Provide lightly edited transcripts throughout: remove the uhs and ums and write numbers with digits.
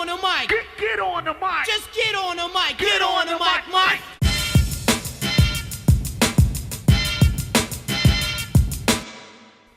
the mic. Get on the mic. Just get on the mic. Get on the mic, Mike.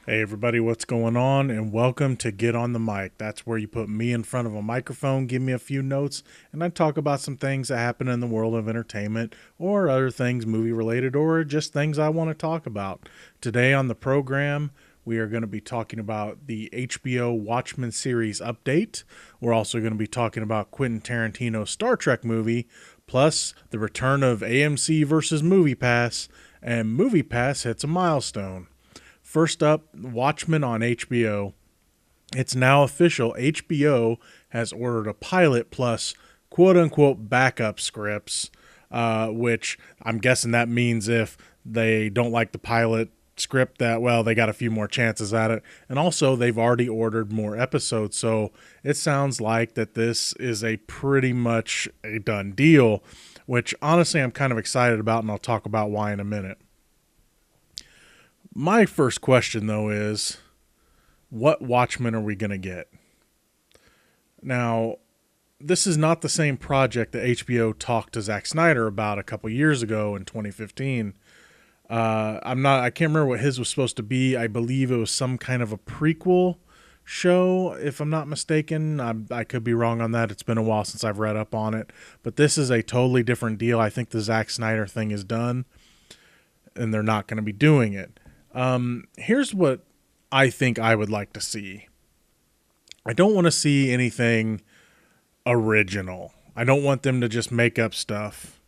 Hey everybody, what's going on? And welcome to Get on the Mic. That's where you put me in front of a microphone, give me a few notes, and I talk about some things that happen in the world of entertainment or other things movie related or just things I want to talk about. Today on the program, we are going to be talking about the HBO Watchmen series update. We're also going to be talking about Quentin Tarantino's Star Trek movie, plus the return of AMC versus MoviePass, and MoviePass hits a milestone. First up, Watchmen on HBO. It's now official. HBO has ordered a pilot plus quote-unquote backup scripts, which I'm guessing that means if they don't like the pilot script that, well, they got a few more chances at it. And also, they've already ordered more episodes, so it sounds like that this is a pretty much a done deal, which honestly I'm kind of excited about, and I'll talk about why in a minute. My first question, though, is what Watchmen are we going to get? Now, this is not the same project that HBO talked to Zack Snyder about a couple years ago in 2015. I can't remember what his was supposed to be. I believe it was some kind of a prequel show, if I'm not mistaken. I could be wrong on that. It's been a while since I've read up on it. But this is a totally different deal. I think the Zack Snyder thing is done, and they're not going to be doing it. Here's what I think I would like to see. I don't want to see anything original. I don't want them to just make up stuff.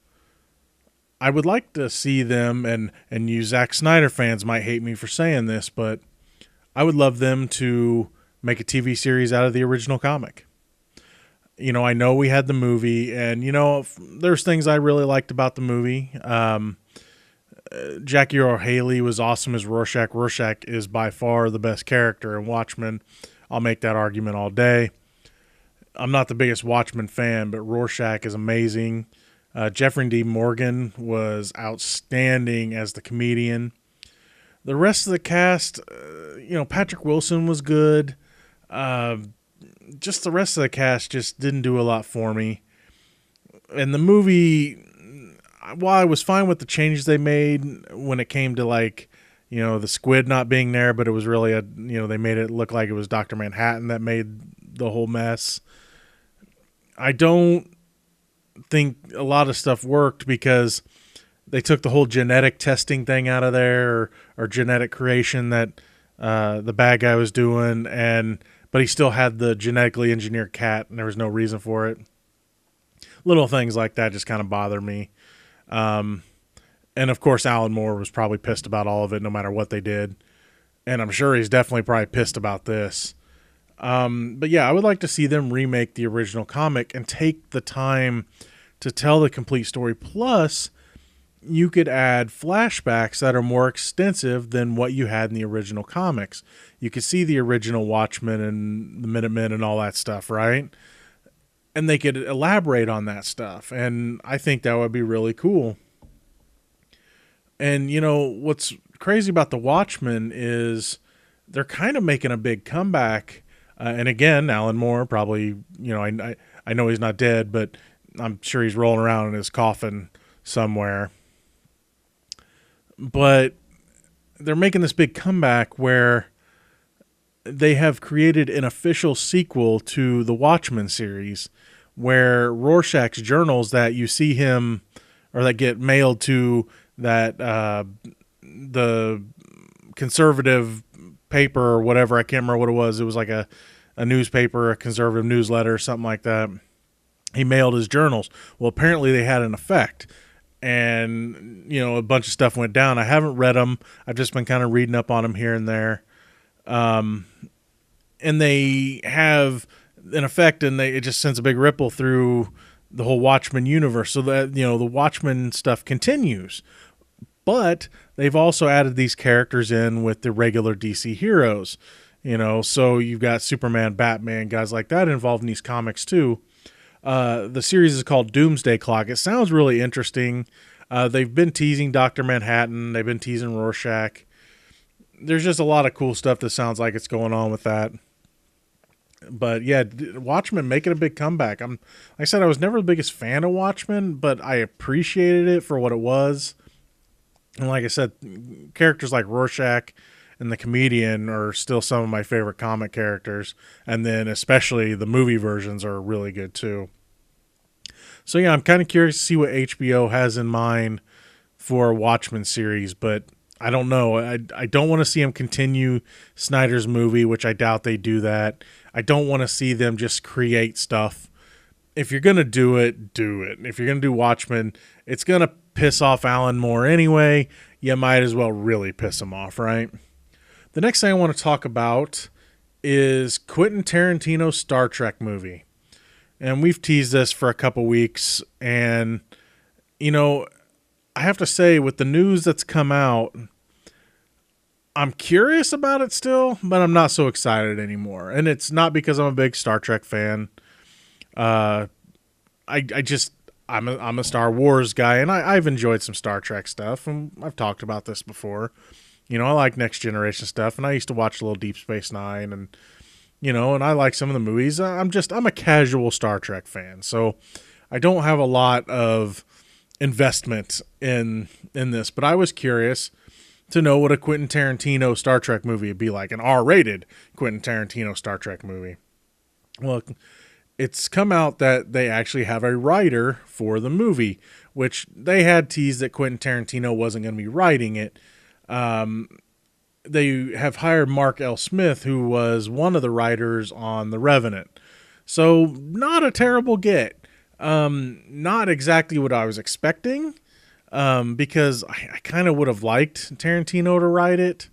I would like to see them, and you Zack Snyder fans might hate me for saying this, but I would love them to make a TV series out of the original comic. You know, I know we had the movie, and, you know, there's things I really liked about the movie. Jackie Earle Haley was awesome as Rorschach. Rorschach is by far the best character in Watchmen. I'll make that argument all day. I'm not the biggest Watchmen fan, but Rorschach is amazing. Jeffrey D. Morgan was outstanding as the comedian. The rest of the cast, Patrick Wilson was good. Just the rest of the cast just didn't do a lot for me. And the movie, while I was fine with the changes they made when it came to, like, the squid not being there, but it was really they made it look like it was Dr. Manhattan that made the whole mess. I don't think a lot of stuff worked because they took the whole genetic testing thing out of there, or genetic creation that the bad guy was doing, but he still had the genetically engineered cat, and there was no reason for it. Little things like that just kind of bother me. And of course, Alan Moore was probably pissed about all of it, no matter what they did. And I'm sure he's definitely probably pissed about this. But yeah, I would like to see them remake the original comic and take the time to tell the complete story. Plus, you could add flashbacks that are more extensive than what you had in the original comics. You could see the original Watchmen and the Minutemen and all that stuff, right? And they could elaborate on that stuff. And I think that would be really cool. And, what's crazy about the Watchmen is they're kind of making a big comeback. And again, Alan Moore probably, I know he's not dead, but I'm sure he's rolling around in his coffin somewhere. But they're making this big comeback where they have created an official sequel to the Watchmen series, where Rorschach's journals that you see him, or that get mailed to that the conservative paper or whatever, I can't remember what it was. It was like a newspaper, a conservative newsletter, something like that. He mailed his journals. Well, apparently they had an effect, and a bunch of stuff went down. I haven't read them. I've just been kind of reading up on them here and there. And they have an effect, and it just sends a big ripple through the whole Watchmen universe, so that the Watchmen stuff continues. But they've also added these characters in with the regular DC heroes, so you've got Superman, Batman, guys like that involved in these comics too. The series is called Doomsday Clock. It sounds really interesting. They've been teasing Dr. Manhattan. They've been teasing Rorschach. There's just a lot of cool stuff that sounds like it's going on with that. But yeah, Watchmen making a big comeback. Like I said, I was never the biggest fan of Watchmen, but I appreciated it for what it was. And like I said, characters like Rorschach and the comedian are still some of my favorite comic characters. And then especially the movie versions are really good too. So yeah, I'm kind of curious to see what HBO has in mind for a Watchmen series, but I don't know. I don't want to see them continue Snyder's movie, which I doubt they do that. I don't want to see them just create stuff. If you're going to do it, do it. If you're going to do Watchmen, it's going to piss off Alan Moore anyway. You might as well really piss him off, right? The next thing I want to talk about is Quentin Tarantino's Star Trek movie. And we've teased this for a couple weeks. And, you know, I have to say, with the news that's come out, I'm curious about it still, but I'm not so excited anymore. And it's not because I'm a big Star Trek fan. I'm a Star Wars guy, and I've enjoyed some Star Trek stuff, and I've talked about this before. You know, I like Next Generation stuff, and I used to watch a little Deep Space Nine, and you know, and I like some of the movies. I'm a casual Star Trek fan, so I don't have a lot of investment in this, but I was curious to know what a Quentin Tarantino Star Trek movie would be like, an R-rated Quentin Tarantino Star Trek movie. Well, it's come out that they actually have a writer for the movie, which they had teased that Quentin Tarantino wasn't going to be writing it. They have hired Mark L. Smith, who was one of the writers on The Revenant. So not a terrible get. Not exactly what I was expecting, because I kind of would have liked Tarantino to write it,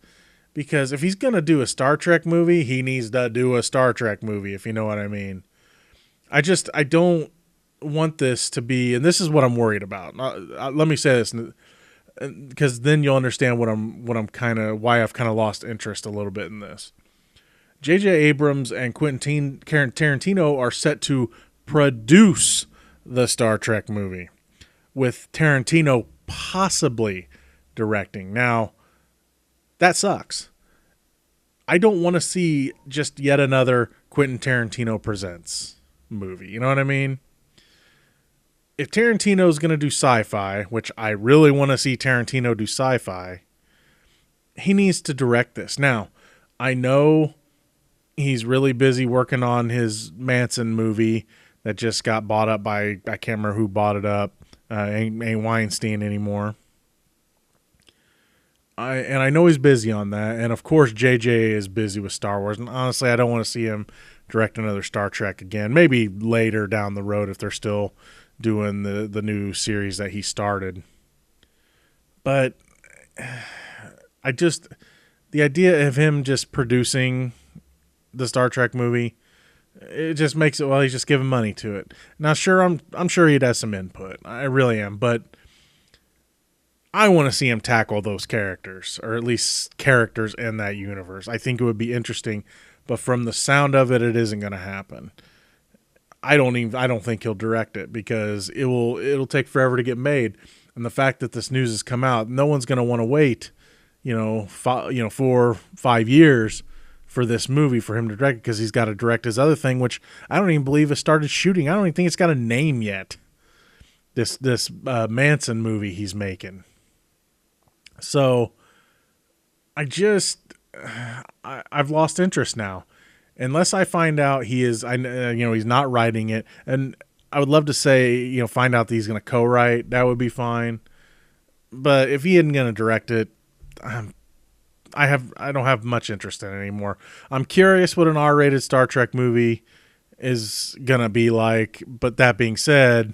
because if he's going to do a Star Trek movie, he needs to do a Star Trek movie, if you know what I mean. I don't want this to be, and this is what I'm worried about. Let me say this, because then you'll understand why I've kind of lost interest a little bit in this. J.J. Abrams and Quentin Tarantino are set to produce the Star Trek movie, with Tarantino possibly directing. Now, that sucks. I don't want to see just yet another Quentin Tarantino Presents movie. You know what I mean? If Tarantino's going to do sci-fi, which I really want to see Tarantino do sci-fi, he needs to direct this. Now, I know he's really busy working on his Manson movie that just got bought up by, I can't remember who bought it up. Ain't Weinstein anymore. I know he's busy on that. And of course, JJ is busy with Star Wars. And honestly, I don't want to see him direct another Star Trek again. Maybe later down the road if they're still doing the new series that he started. But the idea of him just producing the Star Trek movie, it just makes it, well, he's just giving money to it. Now, sure, I'm sure he'd have some input. I really am, but I want to see him tackle those characters, or at least characters in that universe. I think it would be interesting, but from the sound of it, it isn't going to happen. I don't think he'll direct it, because it'll take forever to get made. And the fact that this news has come out, no one's going to want to wait, 4 or 5 years for this movie for him to direct it, because he's got to direct his other thing, which I don't even believe has started shooting. I don't even think it's got a name yet. This Manson movie he's making. So I've lost interest now, unless I find out he's not writing it. And I would love to say, find out that he's going to co-write. That would be fine. But if he isn't going to direct it, I don't have much interest in it anymore. I'm curious what an R-rated Star Trek movie is going to be like. But that being said,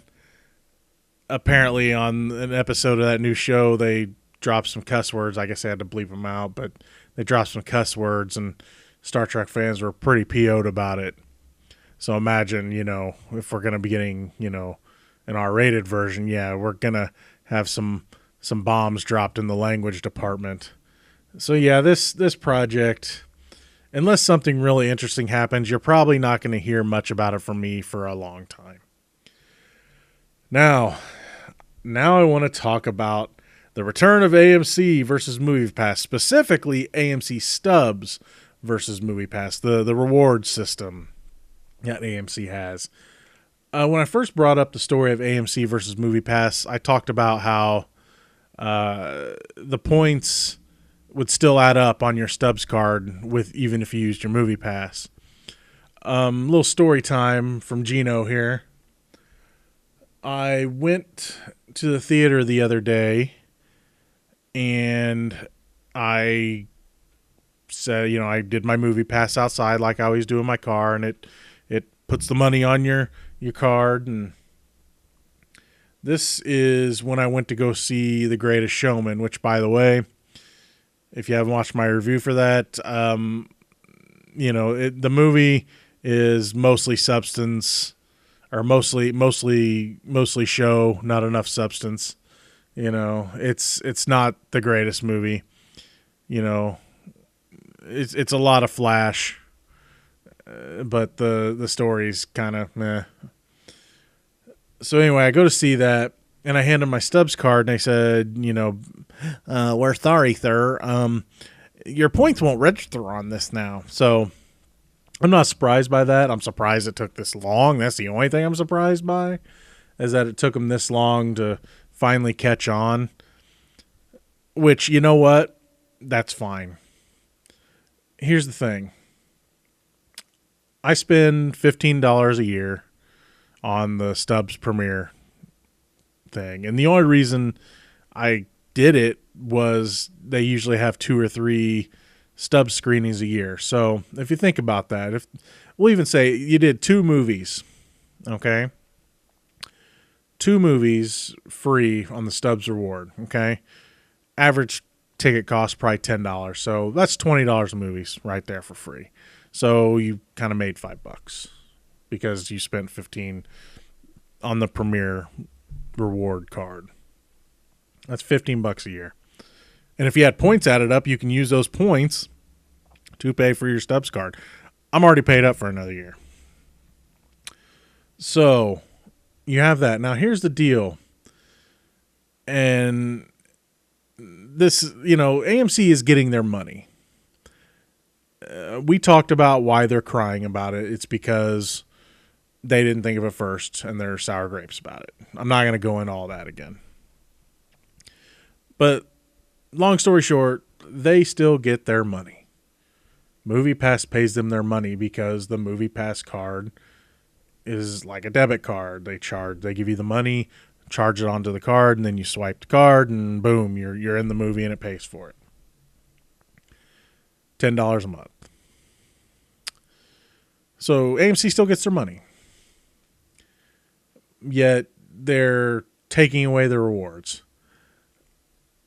apparently on an episode of that new show, they dropped some cuss words. I guess I had to bleep them out, but they dropped some cuss words, and Star Trek fans were pretty PO'd about it. So imagine, if we're going to be getting, an R-rated version, yeah, we're going to have some bombs dropped in the language department. So yeah, this project, unless something really interesting happens, you're probably not going to hear much about it from me for a long time. Now I want to talk about the return of AMC versus MoviePass, specifically AMC Stubs versus MoviePass, the reward system. that AMC has. When I first brought up the story of AMC versus MoviePass, I talked about how the points would still add up on your Stubs card with even if you used your MoviePass. Little story time from Gino here. I went to the theater the other day, and I said, I did my MoviePass outside like I always do in my car, and it puts the money on your card. And this is when I went to go see The Greatest Showman, which, by the way, if you haven't watched my review for that, the movie is mostly substance, or mostly show, not enough substance. It's not the greatest movie. It's a lot of flash, but the story's kind of meh. So anyway, I go to see that, and I hand them my Stubs card, and they said, we're sorry, sir. Your points won't register on this now. So I'm not surprised by that. I'm surprised it took this long. That's the only thing I'm surprised by, is that it took them this long to finally catch on. Which, you know what? That's fine. Here's the thing. I spend $15 a year on the Stubs Premiere thing. And the only reason I did it was they usually have 2 or 3 Stubs screenings a year. So if you think about that, if we'll even say you did 2 movies, okay? 2 movies free on the Stubs reward, okay? Average ticket cost probably $10. So that's $20 of movies right there for free. So you kind of made $5 because you spent $15 on the Premiere reward card. That's $15 a year. And if you had points added up, you can use those points to pay for your Stubs card. I'm already paid up for another year. So you have that. Now here's the deal. And this, AMC is getting their money. We talked about why they're crying about it. It's because they didn't think of it first, and they're sour grapes about it. I'm not going to go into all that again. But long story short, they still get their money. MoviePass pays them their money because the MoviePass card is like a debit card. They give you the money, charge it onto the card, and then you swipe the card, and boom, you're in the movie, and it pays for it. $10 a month. So AMC still gets their money. Yet they're taking away the rewards.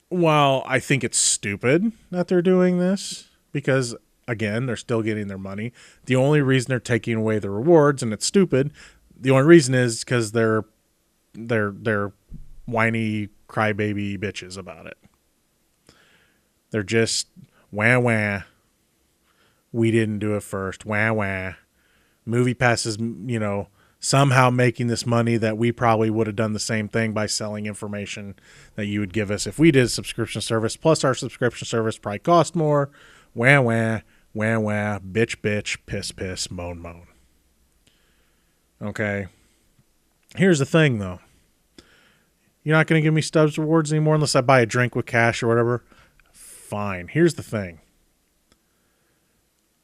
While I think it's stupid that they're doing this, because again, they're still getting their money. The only reason they're taking away the rewards, and it's stupid, the only reason is because they're whiny crybaby bitches about it. They're just wah. We didn't do it first. Wah. MoviePass is, somehow making this money that we probably would have done the same thing by selling information that you would give us if we did a subscription service. Plus our subscription service probably cost more. Wah. Bitch, piss, moan. Okay. Here's the thing, though. You're not going to give me Stubs rewards anymore unless I buy a drink with cash or whatever. Fine. Here's the thing.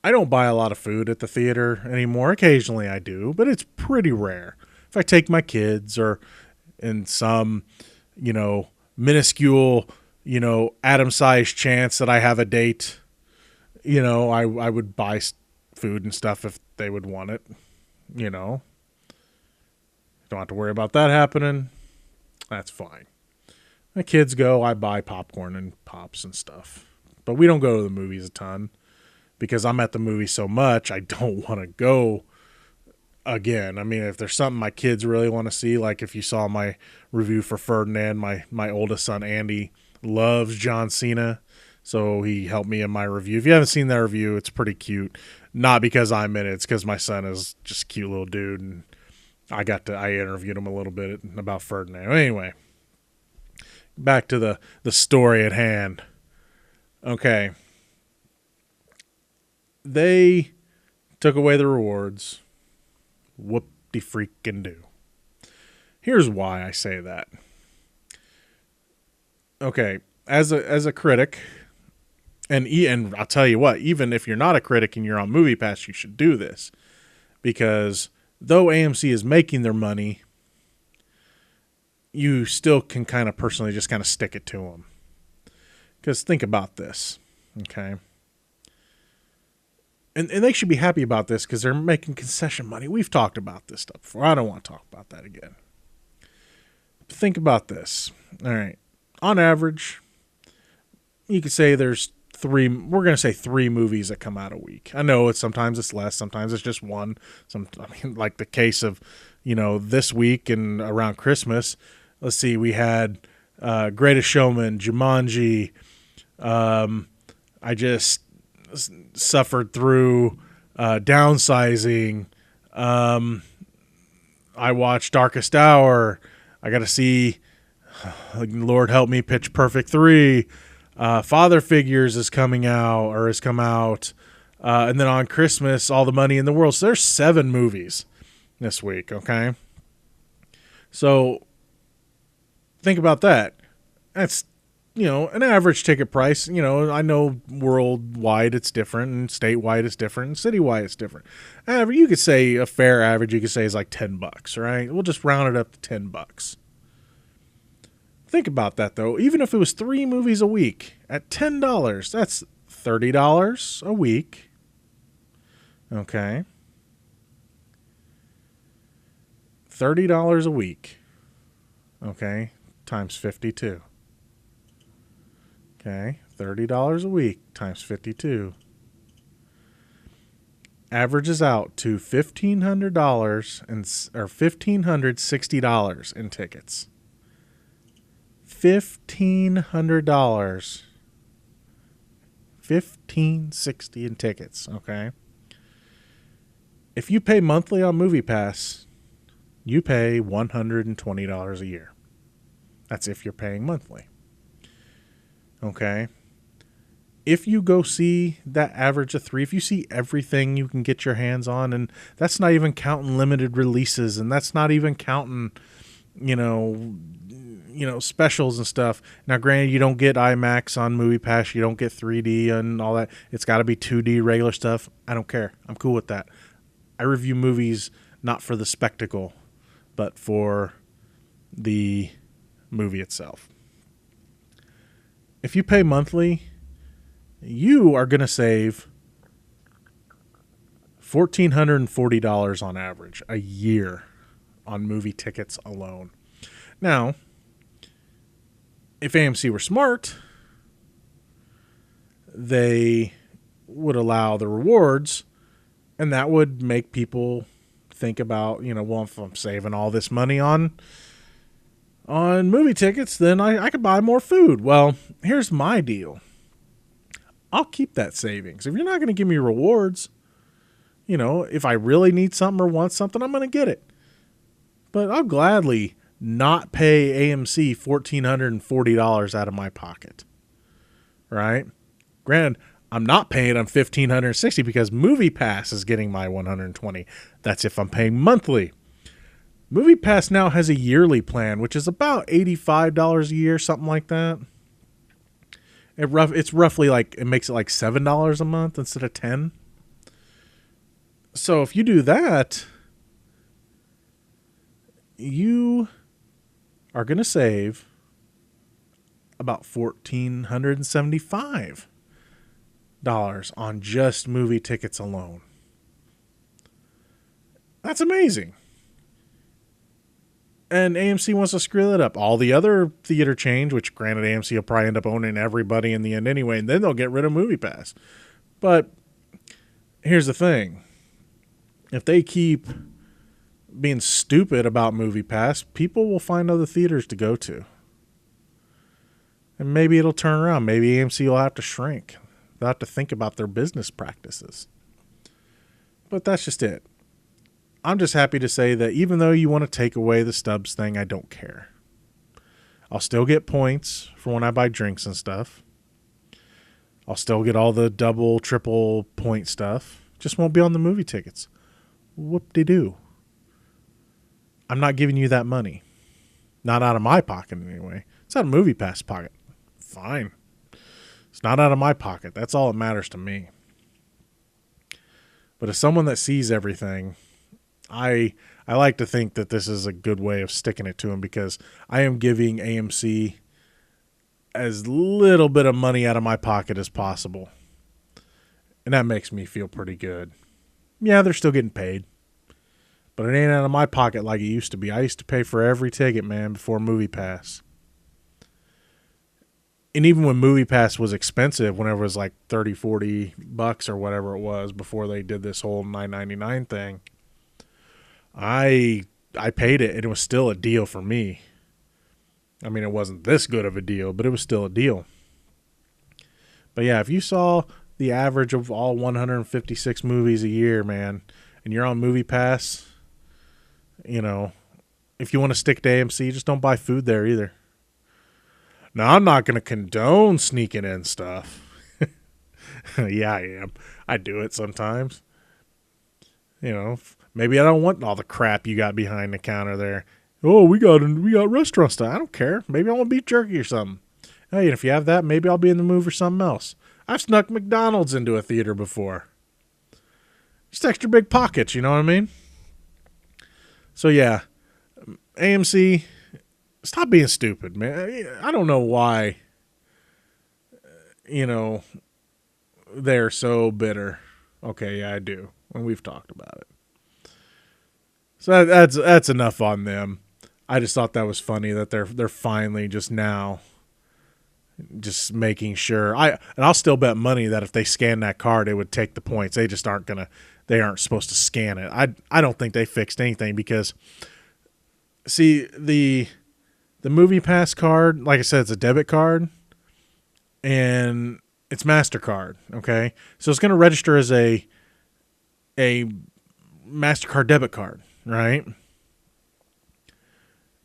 I don't buy a lot of food at the theater anymore. Occasionally I do, but it's pretty rare. If I take my kids or in some, minuscule, atom-sized chance that I have a date, I would buy food and stuff if they would want it, Don't have to worry about that happening. That's fine. My kids go, I buy popcorn and pops and stuff. But we don't go to the movies a ton. Because I'm at the movie so much, I don't want to go again. I mean, if there's something my kids really want to see, like if you saw my review for Ferdinand, my oldest son, Andy, loves John Cena. So he helped me in my review. If you haven't seen that review, it's pretty cute. Not because I'm in it. It's because my son is just a cute little dude. And I interviewed him a little bit about Ferdinand. Anyway, back to the story at hand. Okay. They took away the rewards. Whoop-de-freaking-do. Here's why I say that. Okay, as a critic, and I'll tell you what, even if you're not a critic and you're on MoviePass, you should do this. Because though AMC is making their money, you still can kind of personally just kind of stick it to them. Because think about this, okay? And they should be happy about this because they're making concession money. We've talked about this stuff before. I don't want to talk about that again. Think about this. All right. On average, you could say there's we're going to say 3 movies that come out a week. I know sometimes it's less, sometimes it's just one. Like the case of, this week and around Christmas. Let's see, we had Greatest Showman, Jumanji. I just suffered through Downsizing. I watched Darkest Hour. I got to see, Lord help me, Pitch Perfect 3. Father Figures has come out. And then on Christmas, All the Money in the World. So there's 7 movies this week, okay? So think about that. That's, an average ticket price. I know worldwide it's different, and statewide it's different, and citywide it's different. However, you could say a fair average, you could say is like $10, right? We'll just round it up to $10. Think about that, though. Even if it was 3 movies a week at $10, that's $30 a week. Okay. $30 a week. Okay. Times 52. Okay. $30 a week times 52. Averages out to $1,500 or $1,560 in tickets. $1,500. $1,560 in tickets, okay? If you pay monthly on MoviePass, you pay $120 a year. That's if you're paying monthly. Okay? If you go see that average of 3, if you see everything you can get your hands on, and that's not even counting limited releases, and that's not even counting, specials and stuff. Now, granted, you don't get IMAX on MoviePass, you don't get 3D and all that. It's got to be 2D regular stuff. I don't care. I'm cool with that. I review movies not for the spectacle, but for the movie itself. If you pay monthly, you are going to save $1,440 on average a year on movie tickets alone. Now, if AMC were smart, they would allow the rewards, and that would make people think about, well, if I'm saving all this money on movie tickets, then I could buy more food. Well, here's my deal. I'll keep that savings. If you're not going to give me rewards, if I really need something or want something, I'm going to get it. But I'll gladly not pay AMC $1,440 out of my pocket. Right? Granted, I'm not paying them $1,560 because MoviePass is getting my $120. That's if I'm paying monthly. MoviePass now has a yearly plan, which is about $85 a year, something like that. It's roughly it makes it like $7 a month instead of $10. So if you do that, you are going to save about $1,475 on just movie tickets alone. That's amazing. And AMC wants to screw that up. All the other theater chains, which granted AMC will probably end up owning everybody in the end anyway, and then they'll get rid of MoviePass. But here's the thing. If they keep being stupid about MoviePass, people will find other theaters to go to. And maybe it'll turn around. Maybe AMC will have to shrink. They'll have to think about their business practices. But that's just it. I'm just happy to say that even though you want to take away the Stubs thing, I don't care. I'll still get points for when I buy drinks and stuff. I'll still get all the double, triple point stuff. Just won't be on the movie tickets. Whoop-de-doo. I'm not giving you that money. Not out of my pocket anyway. It's out of MoviePass pocket. Fine. It's not out of my pocket. That's all that matters to me. But as someone that sees everything, I like to think that this is a good way of sticking it to them, because I am giving AMC as little bit of money out of my pocket as possible. And that makes me feel pretty good. Yeah, they're still getting paid, but it ain't out of my pocket like it used to be. I used to pay for every ticket, man, before MoviePass. And even when MoviePass was expensive, whenever it was like $30, $40 or whatever it was before they did this whole $9.99 thing, I paid it, and it was still a deal for me. I mean, it wasn't this good of a deal, but it was still a deal. But yeah, if you saw the average of all 156 movies a year, man, and you're on MoviePass, you know, if you want to stick to AMC, just don't buy food there either. Now, I'm not going to condone sneaking in stuff. Yeah, I am. I do it sometimes. You know, maybe I don't want all the crap you got behind the counter there. Oh, we got restaurant stuff. I don't care. Maybe I want beef jerky or something. Hey, and if you have that, maybe I'll be in the mood for something else. I've snuck McDonald's into a theater before. Just extra big pockets, you know what I mean? So yeah, AMC, stop being stupid, man. I don't know why, they're so bitter. Okay, yeah, I do. And we've talked about it. So that's enough on them. I just thought that was funny that they're finally just now just making sure. I'll still bet money that if they scan that card, it would take the points. They just aren't supposed to scan it. I don't think they fixed anything, because see, the MoviePass card, like I said, it's a debit card and it's MasterCard, okay? So it's going to register as a MasterCard debit card, right?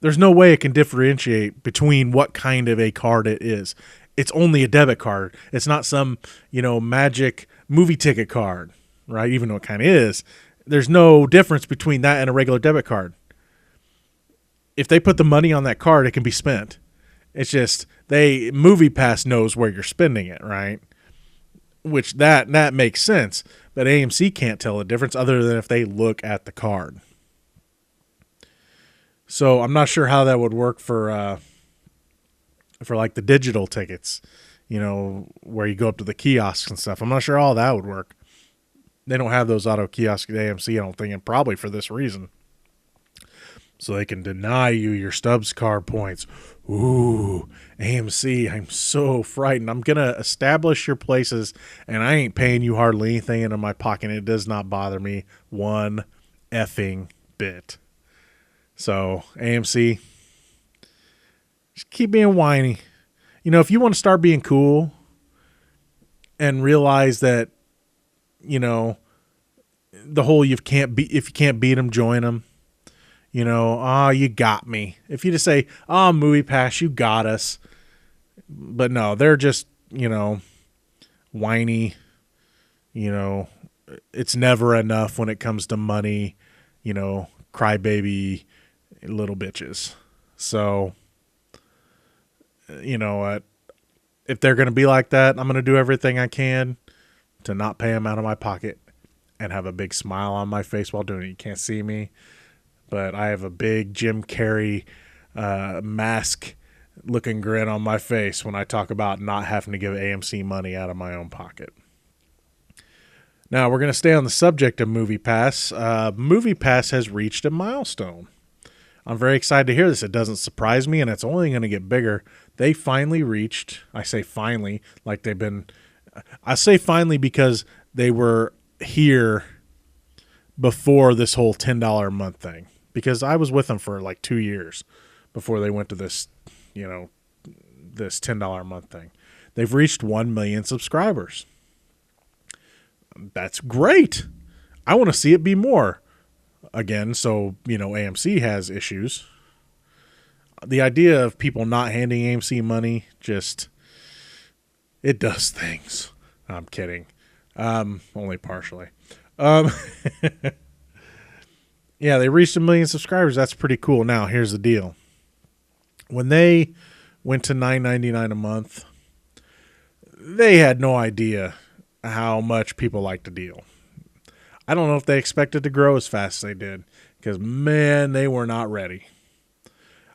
There's no way it can differentiate between what kind of a card it is. It's only a debit card. It's not some, magic movie ticket card, right? Even though it kind of is. There's no difference between that and a regular debit card. If they put the money on that card, it can be spent. It's just MoviePass knows where you're spending it, right? Which that makes sense. But AMC can't tell the difference other than if they look at the card. So I'm not sure how that would work for like the digital tickets, where you go up to the kiosks and stuff. I'm not sure how that would work. They don't have those auto kiosks at AMC, I don't think, and probably for this reason. So they can deny you your Stubs card points. Ooh, AMC, I'm so frightened. I'm going to establish your places, and I ain't paying you hardly anything into my pocket. It does not bother me one effing bit. So, AMC, just keep being whiny. If you want to start being cool and realize that, the whole if you can't beat them, join them. You got me. If you just say, MoviePass, you got us. But no, they're just, whiny. It's never enough when it comes to money, crybaby little bitches. So, if they're going to be like that, I'm going to do everything I can to not pay them out of my pocket and have a big smile on my face while doing it. You can't see me, but I have a big Jim Carrey mask looking grin on my face when I talk about not having to give AMC money out of my own pocket. Now, we're going to stay on the subject of MoviePass. MoviePass has reached a milestone. I'm very excited to hear this. It doesn't surprise me, and it's only going to get bigger. They finally reached, I say finally, like they've been, I say finally because they were here before this whole $10 a month thing. Because I was with them for like 2 years before they went to this, this $10 a month thing. They've reached 1 million subscribers. That's great. I want to see it be more. Again, so, AMC has issues. The idea of people not handing AMC money it does things. I'm kidding. Only partially. Yeah, they reached 1 million subscribers. That's pretty cool. Now, here's the deal. When they went to $9.99 a month, they had no idea how much people like the deal. I don't know if they expected to grow as fast as they did, because, man, they were not ready.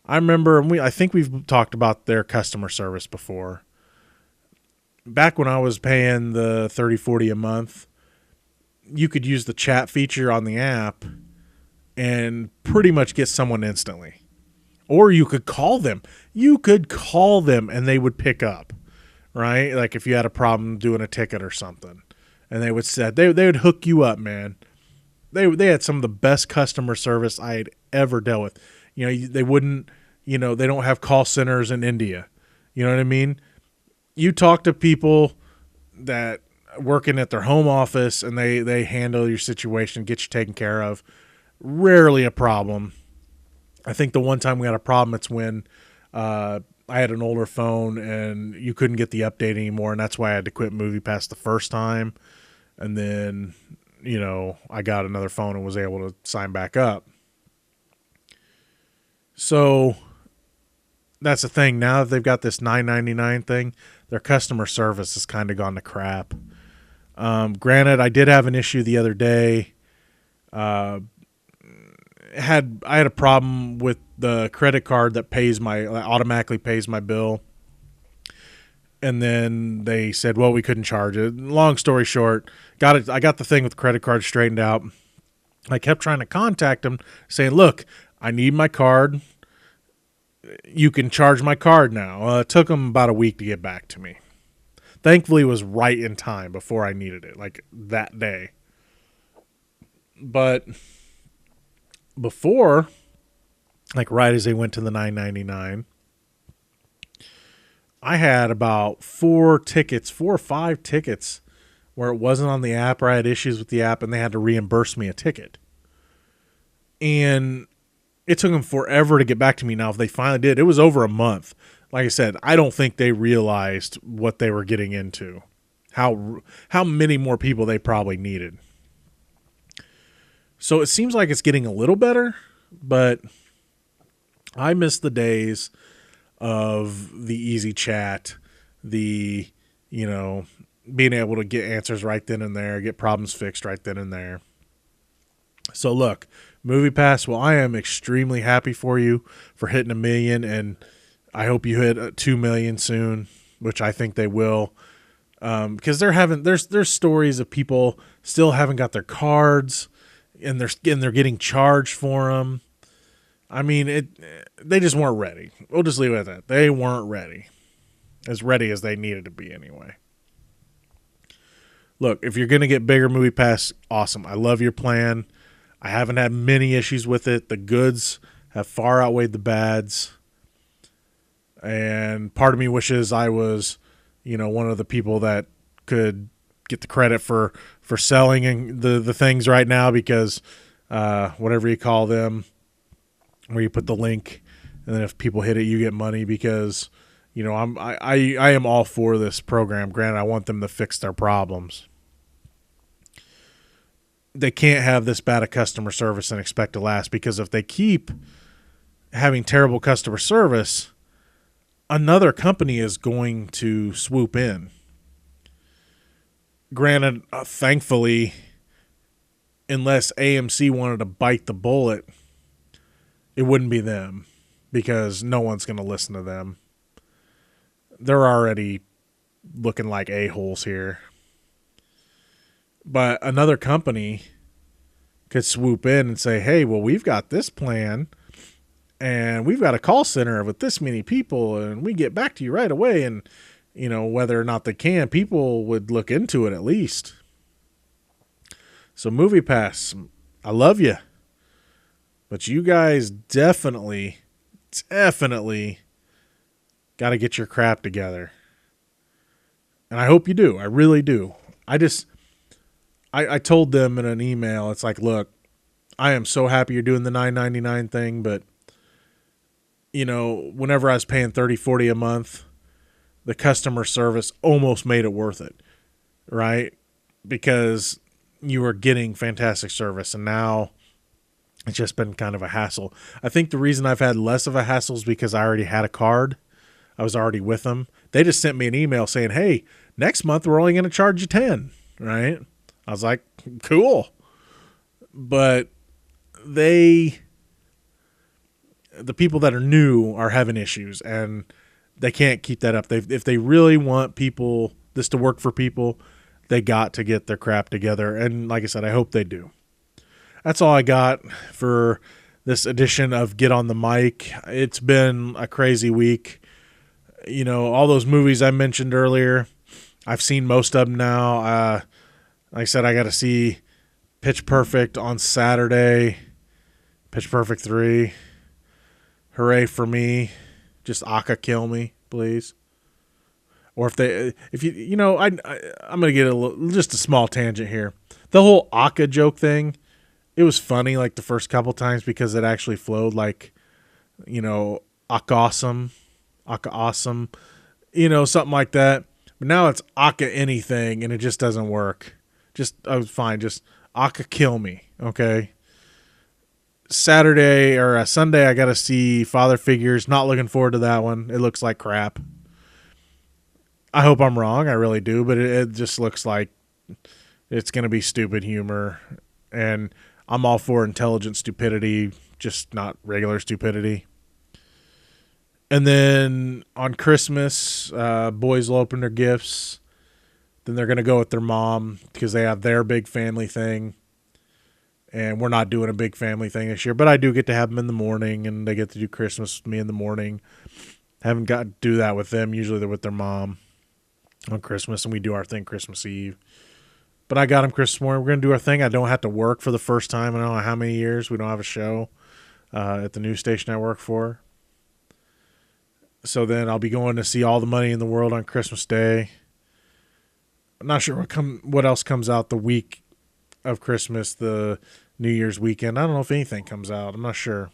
I remember, I think we've talked about their customer service before. Back when I was paying the $30-40 a month, you could use the chat feature on the app and pretty much get someone instantly. Or you could call them. You could call them and they would pick up, right? Like if you had a problem doing a ticket or something. And they would say, they would hook you up, man. They had some of the best customer service I had ever dealt with. You know, they wouldn't, you know, they don't have call centers in India. You know what I mean? You talk to people that working at their home office and they handle your situation, get you taken care of. Rarely a problem. I think the one time we had a problem, it's when I had an older phone and you couldn't get the update anymore, and that's why I had to quit MoviePass the first time. And then, you know, I got another phone and was able to sign back up. So that's the thing. Now that they've got this $9.99 thing, their customer service has kind of gone to crap. Granted, I did have an issue the other day. I had a problem with the credit card that automatically pays my bill. And then they said, well, we couldn't charge it. Long story short, I got the thing with the credit card straightened out. I kept trying to contact them saying, look, I need my card. You can charge my card now. It took them about a week to get back to me. Thankfully, it was right in time before I needed it, like that day. But before, like right as they went to the $9.99, I had about 4 or 5 tickets where it wasn't on the app, or I had issues with the app and they had to reimburse me a ticket. And it took them forever to get back to me. Now, if they finally did, it was over a month. Like I said, I don't think they realized what they were getting into, how many more people they probably needed. So it seems like it's getting a little better, but I miss the days of the easy chat, the, you know, being able to get answers right then and there, get problems fixed right then and there. So look, MoviePass, well, I am extremely happy for you for hitting 1 million, and I hope you hit 2 million soon, which I think they will. Because there's stories of people still haven't got their cards, and they're getting charged for them. I mean, they just weren't ready. We'll just leave it at that. They weren't ready. As ready as they needed to be anyway. Look, if you're going to get bigger MoviePass, awesome. I love your plan. I haven't had many issues with it. The goods have far outweighed the bads. And part of me wishes I was, you know, one of the people that could get the credit for selling the things right now, because whatever you call them, where you put the link, and then if people hit it, you get money, because, you know, I am all for this program. Granted, I want them to fix their problems. They can't have this bad a customer service and expect to last, because if they keep having terrible customer service, another company is going to swoop in. Granted, thankfully, unless AMC wanted to bite the bullet, it wouldn't be them, because no one's going to listen to them. They're already looking like a-holes here. But another company could swoop in and say, hey, well, we've got this plan, and we've got a call center with this many people, and we get back to you right away. And, you know, whether or not they can, people would look into it at least. So MoviePass, I love you. But you guys definitely got to get your crap together. And I hope you do. I really do. I told them in an email, it's like, look, I am so happy you're doing the $9.99 thing, but, you know, whenever I was paying $30-40 a month, the customer service almost made it worth it, right? Because you were getting fantastic service, and now It's just been kind of a hassle. I think the reason I've had less of a hassle is because I already had a card. I was already with them. They just sent me an email saying, hey, next month we're only going to charge you 10, right? I was like, cool. But the people that are new are having issues, and they can't keep that up. If they really want this to work for people, they got to get their crap together. And like I said, I hope they do. That's all I got for this edition of Get on the Mic. It's been a crazy week. You know, all those movies I mentioned earlier, I've seen most of them now. Like I said, I got to see Pitch Perfect on Saturday. Pitch Perfect 3. Hooray for me. Just Aka kill me, please. Or if you know, I'm going to get just a small tangent here. The whole Aka joke thing, it was funny like the first couple times because it actually flowed like, you know, Aka awesome, you know, something like that. But now it's Aka anything, and it just doesn't work. I was fine. Just Aka kill me, okay? Saturday or Sunday, I got to see Father Figures. Not looking forward to that one. It looks like crap. I hope I'm wrong. I really do, but it just looks like it's going to be stupid humor, and I'm all for intelligent stupidity, just not regular stupidity. And then on Christmas, boys will open their gifts. Then they're going to go with their mom because they have their big family thing. And we're not doing a big family thing this year, but I do get to have them in the morning, and they get to do Christmas with me in the morning. Haven't got to do that with them. Usually they're with their mom on Christmas, and we do our thing Christmas Eve. But I got them Christmas morning. We're going to do our thing. I don't have to work for the first time in I don't know how many years. We don't have a show at the news station I work for. So then I'll be going to see All the Money in the World on Christmas Day. I'm not sure what else comes out the week of Christmas, the New Year's weekend. I don't know if anything comes out. I'm not sure.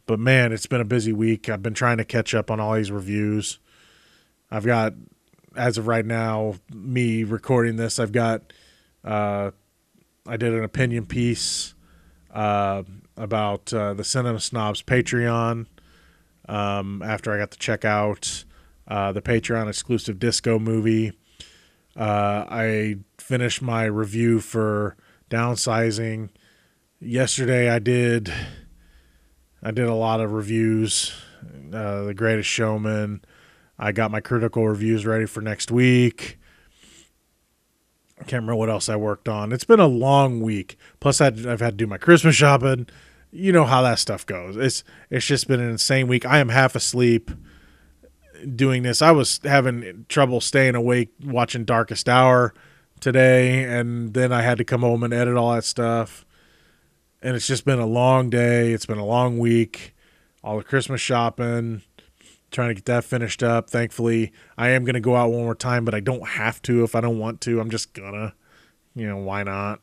But man, it's been a busy week. I've been trying to catch up on all these reviews. I've got, as of right now, me recording this, I've got, I did an opinion piece about the Cinema Snobs Patreon after I got to check out the Patreon exclusive disco movie. I finished my review for Downsizing. Yesterday I did a lot of reviews. The Greatest Showman. I got my critical reviews ready for next week. I can't remember what else I worked on. It's been a long week. Plus I've had to do my Christmas shopping. You know how that stuff goes. It's just been an insane week. I am half asleep doing this. I was having trouble staying awake watching Darkest Hour today, and then I had to come home and edit all that stuff. And it's just been a long day. It's been a long week. All the Christmas shopping, trying to get that finished up. Thankfully, I am going to go out one more time, but I don't have to if I don't want to. I'm just gonna. You know, why not?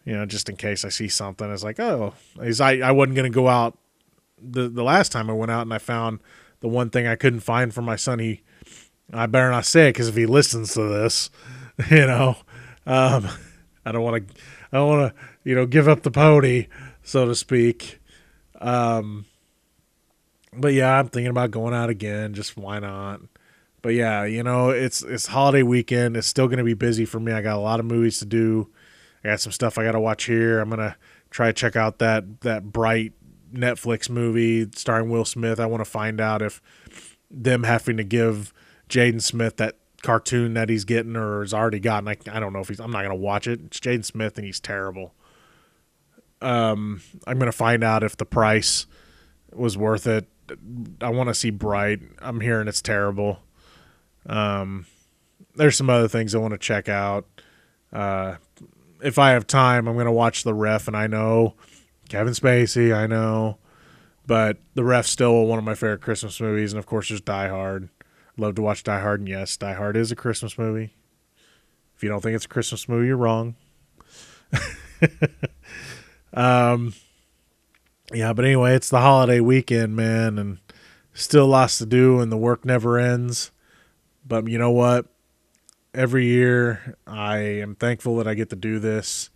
You know, just in case I see something. It's like, oh, I wasn't going to go out the last time I went out, and I found the one thing I couldn't find for my son. I better not say it because if he listens to this, you know, I don't want to, you know, give up the pony, so to speak. But yeah, I'm thinking about going out again. Just why not? But yeah, you know, it's holiday weekend. It's still going to be busy for me. I got a lot of movies to do. I got some stuff I got to watch here. I'm going to try to check out that Bright Netflix movie starring Will Smith. I want to find out if them having to give Jaden Smith that cartoon that he's getting or has already gotten. I don't know if I'm not going to watch it. It's Jaden Smith and he's terrible. I'm going to find out if the price was worth it. I want to see Bright. I'm hearing it's terrible. There's some other things I want to check out. If I have time, I'm going to watch The Ref, and I know Kevin Spacey, I know, but The Ref's still one of my favorite Christmas movies, and of course there's Die Hard. Love to watch Die Hard, and yes, Die Hard is a Christmas movie. If you don't think it's a Christmas movie, you're wrong. Yeah, but anyway, it's the holiday weekend, man, and still lots to do, and the work never ends. But you know what? Every year, I am thankful that I get to do this.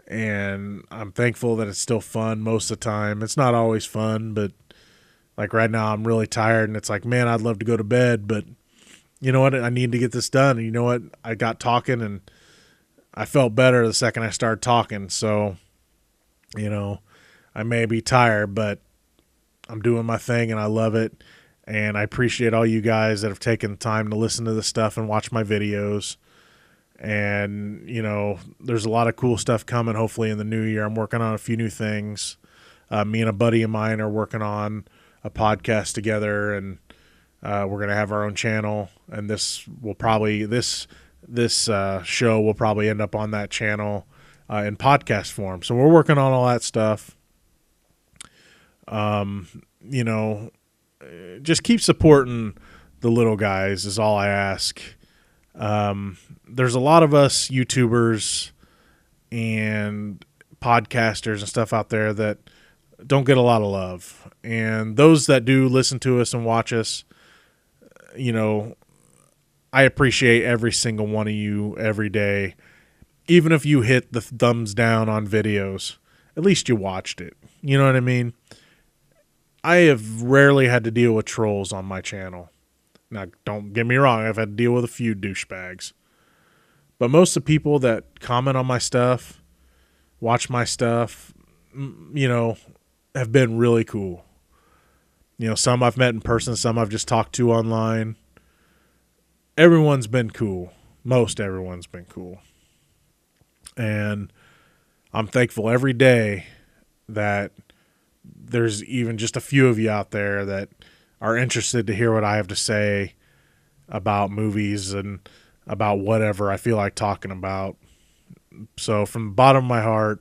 And I'm thankful that it's still fun most of the time. It's not always fun, but like right now I'm really tired and it's like, man, I'd love to go to bed, but you know what? I need to get this done. And you know what? I got talking and I felt better the second I started talking. So, you know, I may be tired, but I'm doing my thing and I love it. And I appreciate all you guys that have taken time to listen to this stuff and watch my videos. And, you know, there's a lot of cool stuff coming hopefully in the new year. I'm working on a few new things. Me and a buddy of mine are working on a podcast together, and we're going to have our own channel. And this will probably, this show will probably end up on that channel in podcast form. So we're working on all that stuff. You know, just keep supporting the little guys is all I ask. There's a lot of us YouTubers and podcasters and stuff out there that don't get a lot of love. And those that do listen to us and watch us, you know, I appreciate every single one of you every day. Even if you hit the thumbs down on videos, at least you watched it. You know what I mean? I have rarely had to deal with trolls on my channel. Now, don't get me wrong, I've had to deal with a few douchebags. But most of the people that comment on my stuff, watch my stuff, you know, have been really cool. You know, some I've met in person, some I've just talked to online. Everyone's been cool. Most everyone's been cool. And I'm thankful every day that there's even just a few of you out there that are interested to hear what I have to say about movies and about whatever I feel like talking about. So from the bottom of my heart,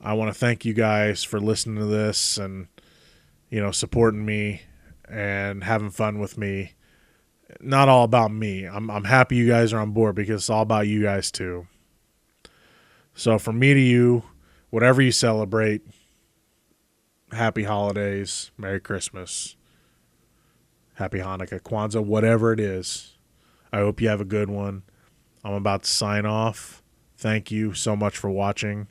I want to thank you guys for listening to this and, you know, supporting me and having fun with me. Not all about me. I'm happy you guys are on board because it's all about you guys too. So from me to you, whatever you celebrate, happy holidays, Merry Christmas, Happy Hanukkah, Kwanzaa, whatever it is. I hope you have a good one. I'm about to sign off. Thank you so much for watching,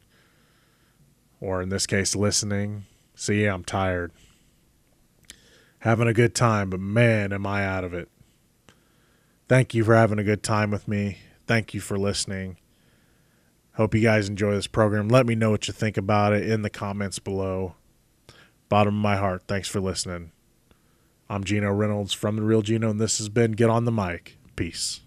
or in this case, listening. See, I'm tired. Having a good time, but man, am I out of it. Thank you for having a good time with me. Thank you for listening. Hope you guys enjoy this program. Let me know what you think about it in the comments below. Bottom of my heart, thanks for listening. I'm Gino Reynolds from The Real Gino, and this has been Get on the Mic. Peace.